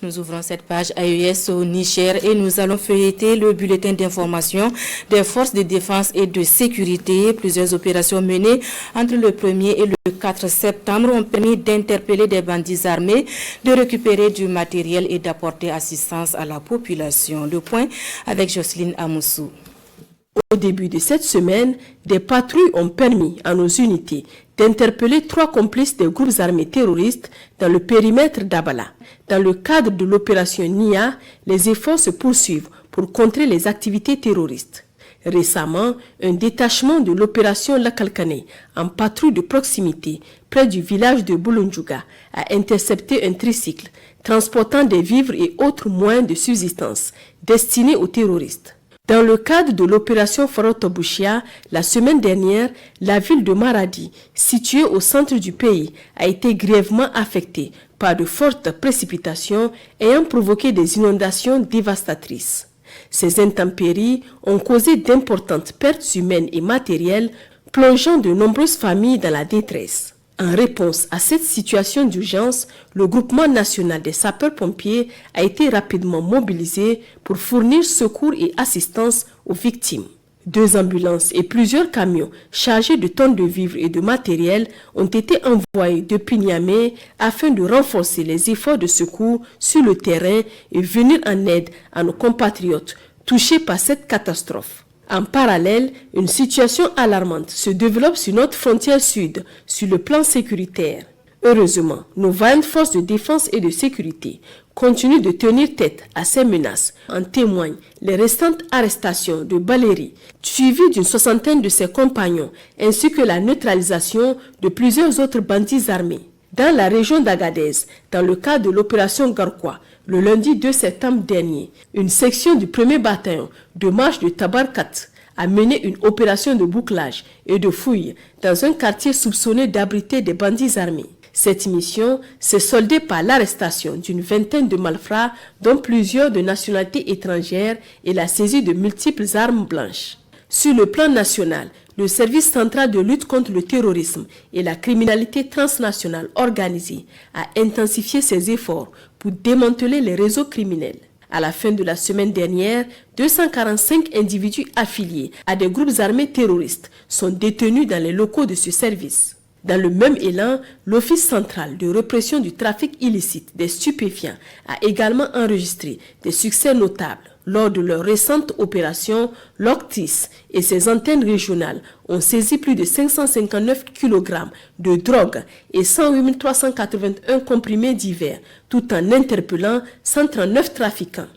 Nous ouvrons cette page AES au Niger et nous allons feuilleter le bulletin d'information des forces de défense et de sécurité. Plusieurs opérations menées entre le 1er et le 4 septembre ont permis d'interpeller des bandits armés, de récupérer du matériel et d'apporter assistance à la population. Le point avec Jocelyne Amoussou. Au début de cette semaine, des patrouilles ont permis à nos unités d'interpeller 3 complices des groupes armés terroristes dans le périmètre d'Abala. Dans le cadre de l'opération NIA, les efforts se poursuivent pour contrer les activités terroristes. Récemment, un détachement de l'opération Lakalkane, en patrouille de proximité près du village de Boulundjouga, a intercepté un tricycle transportant des vivres et autres moyens de subsistance destinés aux terroristes. Dans le cadre de l'opération Farotobushia, la semaine dernière, la ville de Maradi, située au centre du pays, a été grièvement affectée par de fortes précipitations ayant provoqué des inondations dévastatrices. Ces intempéries ont causé d'importantes pertes humaines et matérielles, plongeant de nombreuses familles dans la détresse. En réponse à cette situation d'urgence, le groupement national des sapeurs-pompiers a été rapidement mobilisé pour fournir secours et assistance aux victimes. 2 ambulances et plusieurs camions chargés de tonnes de vivres et de matériel ont été envoyés depuis Niamey afin de renforcer les efforts de secours sur le terrain et venir en aide à nos compatriotes touchés par cette catastrophe. En parallèle, une situation alarmante se développe sur notre frontière sud sur le plan sécuritaire. Heureusement, nos vaillantes forces de défense et de sécurité continuent de tenir tête à ces menaces. En témoignent les restantes arrestations de Baléry, suivies d'une 60aine de ses compagnons, ainsi que la neutralisation de plusieurs autres bandits armés. Dans la région d'Agadez, dans le cadre de l'opération Garkwa, le lundi 2 septembre dernier, une section du 1er bataillon de marche de Tabarkat a mené une opération de bouclage et de fouille dans un quartier soupçonné d'abriter des bandits armés. Cette mission s'est soldée par l'arrestation d'une 20aine de malfrats, dont plusieurs de nationalité étrangère, et la saisie de multiples armes blanches. Sur le plan national, le service central de lutte contre le terrorisme et la criminalité transnationale organisée a intensifié ses efforts pour démanteler les réseaux criminels. À la fin de la semaine dernière, 245 individus affiliés à des groupes armés terroristes sont détenus dans les locaux de ce service. Dans le même élan, l'Office central de répression du trafic illicite des stupéfiants a également enregistré des succès notables. Lors de leur récente opération, l'Octis et ses antennes régionales ont saisi plus de 559 kg de drogue et 108 381 comprimés divers, tout en interpellant 139 trafiquants.